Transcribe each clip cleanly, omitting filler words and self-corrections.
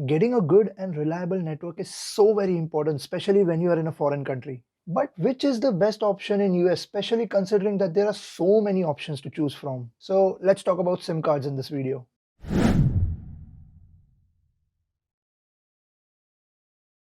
Getting a good and reliable network is so very important, especially when you are in a foreign country. But which is the best option in US, especially considering that there are so many options to choose from? So let's talk about SIM cards in this video.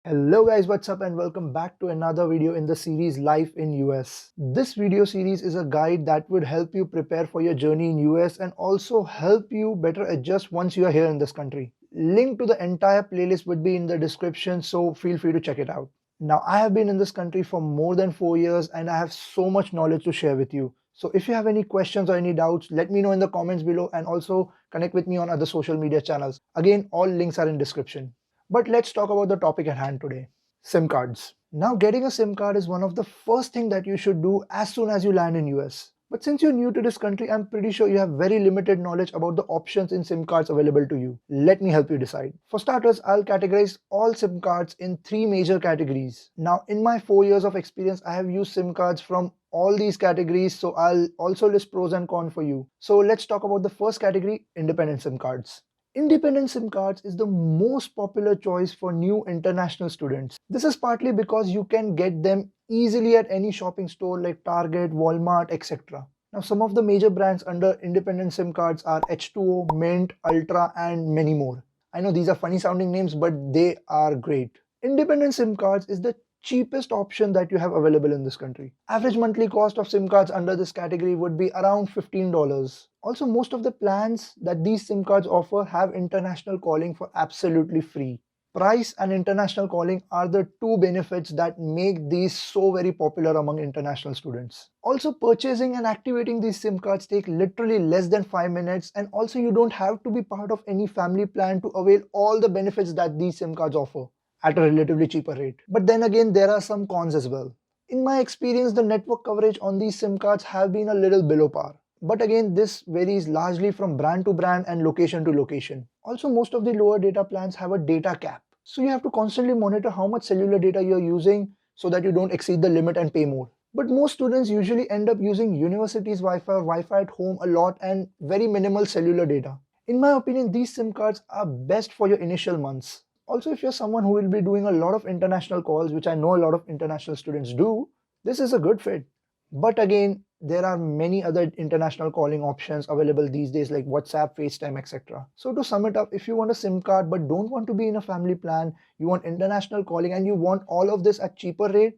Hello guys, what's up and welcome back to another video in the series Life in US. This video series is a guide that would help you prepare for your journey in US and also help you better adjust once you are here in this country. Link to the entire playlist would be in the description, so feel free to check it out. Now I have been in this country for more than 4 years and I have so much knowledge to share with you. So if you have any questions or any doubts, let me know in the comments below and also connect with me on other social media channels. Again, all links are in description. But let's talk about the topic at hand today, SIM cards. Now getting a SIM card is one of the first thing that you should do as soon as you land in US. But since you're new to this country, I'm pretty sure you have very limited knowledge about the options in SIM cards available to you. Let me help you decide. For starters, I'll categorize all SIM cards in 3 major categories. Now in my 4 years of experience, I have used SIM cards from all these categories, so I'll also list pros and cons for you. So let's talk about the first category, independent SIM cards. Independent SIM cards is the most popular choice for new international students. This is partly because you can get them easily at any shopping store like Target, Walmart, etc. Now some of the major brands under independent SIM cards are H2O, Mint, Ultra and many more. I know these are funny sounding names, but they are great. Independent SIM cards is the cheapest option that you have available in this country. Average monthly cost of SIM cards under this category would be around $15. Also, most of the plans that these SIM cards offer have international calling for absolutely free. Price and international calling are the two benefits that make these so very popular among international students. Also, purchasing and activating these SIM cards take literally less than 5 minutes, and also you don't have to be part of any family plan to avail all the benefits that these SIM cards offer at a relatively cheaper rate. But then again, there are some cons as well. In my experience, the network coverage on these SIM cards have been a little below par. But again, this varies largely from brand to brand and location to location. Also, most of the lower data plans have a data cap. So you have to constantly monitor how much cellular data you're using so that you don't exceed the limit and pay more. But most students usually end up using university's Wi-Fi or Wi-Fi at home a lot and very minimal cellular data. In my opinion, these SIM cards are best for your initial months. Also, if you're someone who will be doing a lot of international calls, which I know a lot of international students do, this is a good fit. But again, there are many other international calling options available these days like WhatsApp, FaceTime, etc. So to sum it up, if you want a SIM card but don't want to be in a family plan, you want international calling and you want all of this at cheaper rate,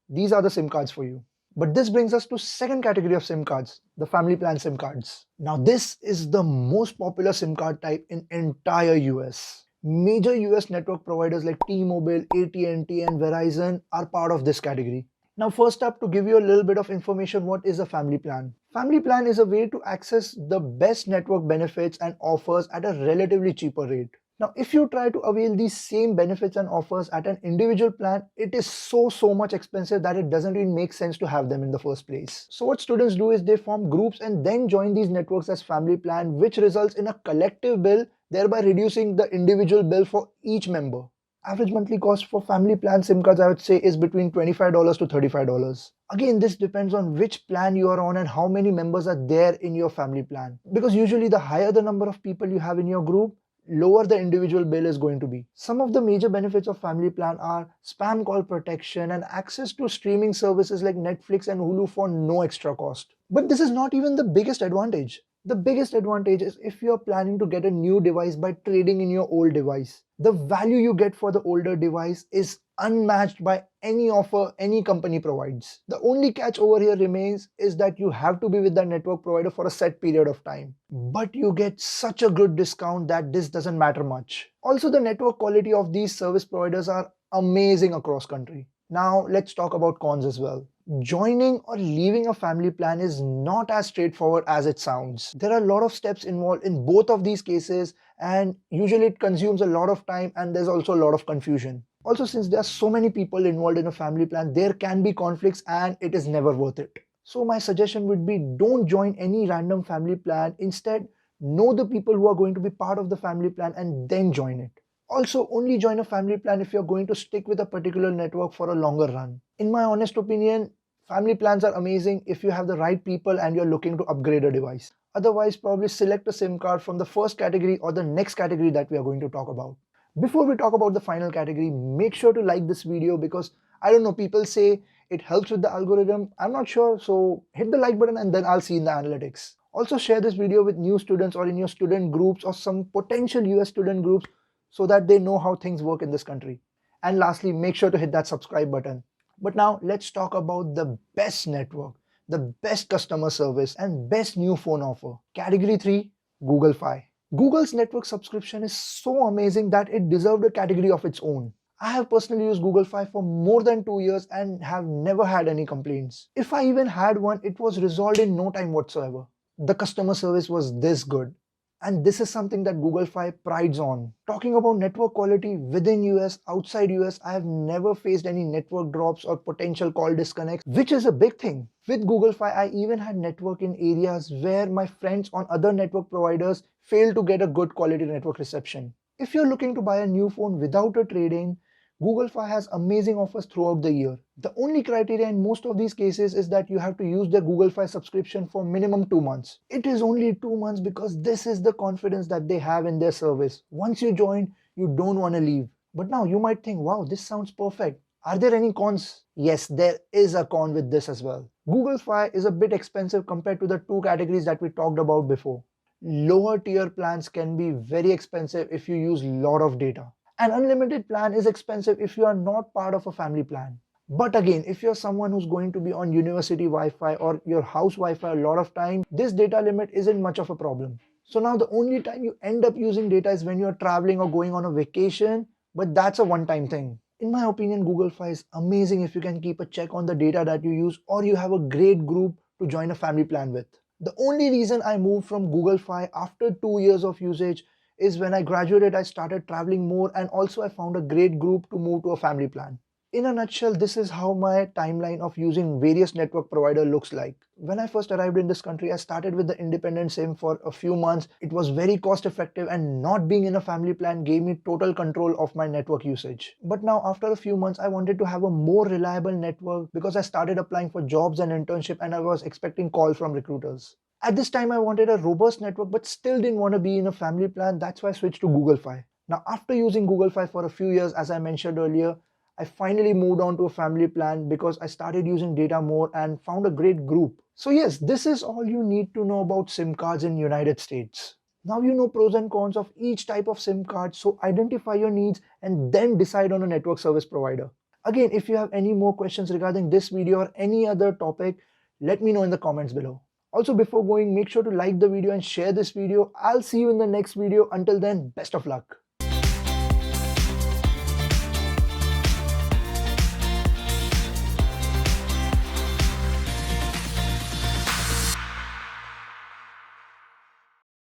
these are the SIM cards for you. But this brings us to second category of SIM cards, the family plan SIM cards. Now this is the most popular SIM card type in entire US. Major US network providers like T-Mobile, AT&T and Verizon are part of this category. Now first up, to give you a little bit of information, what is a family plan? Family plan is a way to access the best network benefits and offers at a relatively cheaper rate. Now, if you try to avail these same benefits and offers at an individual plan, it is so much expensive that it doesn't even make sense to have them in the first place. So what students do is they form groups and then join these networks as family plan, which results in a collective bill, thereby reducing the individual bill for each member. Average monthly cost for family plan SIM cards, I would say, is between $25 to $35. Again, this depends on which plan you are on and how many members are there in your family plan. Because usually the higher the number of people you have in your group, lower the individual bill is going to be. Some of the major benefits of family plan are spam call protection and access to streaming services like Netflix and Hulu for no extra cost. But this is not even the biggest advantage. The biggest advantage is if you're planning to get a new device by trading in your old device. The value you get for the older device is unmatched by any offer any company provides. The only catch over here remains is that you have to be with the network provider for a set period of time. But you get such a good discount that this doesn't matter much. Also, the network quality of these service providers are amazing across country. Now let's talk about cons as well. Joining or leaving a family plan is not as straightforward as it sounds. There are a lot of steps involved in both of these cases and usually it consumes a lot of time and there's also a lot of confusion. Also, since there are so many people involved in a family plan, there can be conflicts and it is never worth it. So my suggestion would be, don't join any random family plan. Instead, know the people who are going to be part of the family plan and then join it. Also, only join a family plan if you're going to stick with a particular network for a longer run. In my honest opinion, family plans are amazing if you have the right people and you're looking to upgrade a device. Otherwise, probably select a SIM card from the first category or the next category that we are going to talk about. Before we talk about the final category, make sure to like this video because I don't know, people say it helps with the algorithm. I'm not sure, so hit the like button and then I'll see in the analytics. Also share this video with new students or in your student groups or some potential US student groups so that they know how things work in this country. And lastly, make sure to hit that subscribe button. But now let's talk about the best network, the best customer service and best new phone offer. Category 3, Google Fi. Google's network subscription is so amazing that it deserved a category of its own. I have personally used Google Fi for more than 2 years and have never had any complaints. If I even had one, it was resolved in no time whatsoever. The customer service was this good. And this is something that Google Fi prides on. Talking about network quality within US, outside US, I have never faced any network drops or potential call disconnects, which is a big thing. With Google Fi, I even had network in areas where my friends on other network providers failed to get a good quality network reception. If you're looking to buy a new phone without a trade-in, Google Fi has amazing offers throughout the year. The only criteria in most of these cases is that you have to use the Google Fi subscription for minimum 2 months. It is only 2 months because this is the confidence that they have in their service. Once you join, you don't want to leave. But now you might think, wow, this sounds perfect. Are there any cons? Yes, there is a con with this as well. Google Fi is a bit expensive compared to the two categories that we talked about before. Lower tier plans can be very expensive if you use a lot of data. An unlimited plan is expensive if you are not part of a family plan. But again, if you're someone who's going to be on university Wi-Fi or your house Wi-Fi a lot of time, this data limit isn't much of a problem. So now the only time you end up using data is when you're traveling or going on a vacation, but that's a one-time thing. In my opinion, Google Fi is amazing if you can keep a check on the data that you use or you have a great group to join a family plan with. The only reason I moved from Google Fi after 2 years of usage is when I graduated, I started traveling more and also I found a great group to move to a family plan. In a nutshell, this is how my timeline of using various network provider looks like. When I first arrived in this country, I started with the independent SIM for a few months. It was very cost effective and not being in a family plan gave me total control of my network usage. But now after a few months, I wanted to have a more reliable network because I started applying for jobs and internship and I was expecting calls from recruiters. At this time, I wanted a robust network but still didn't want to be in a family plan. That's why I switched to Google Fi. Now, after using Google Fi for a few years, as I mentioned earlier, I finally moved on to a family plan because I started using data more and found a great group. So yes, this is all you need to know about SIM cards in United States. Now you know pros and cons of each type of SIM card, so identify your needs and then decide on a network service provider. Again, if you have any more questions regarding this video or any other topic, let me know in the comments below. Also, before going, make sure to like the video and share this video. I'll see you in the next video. Until then, best of luck.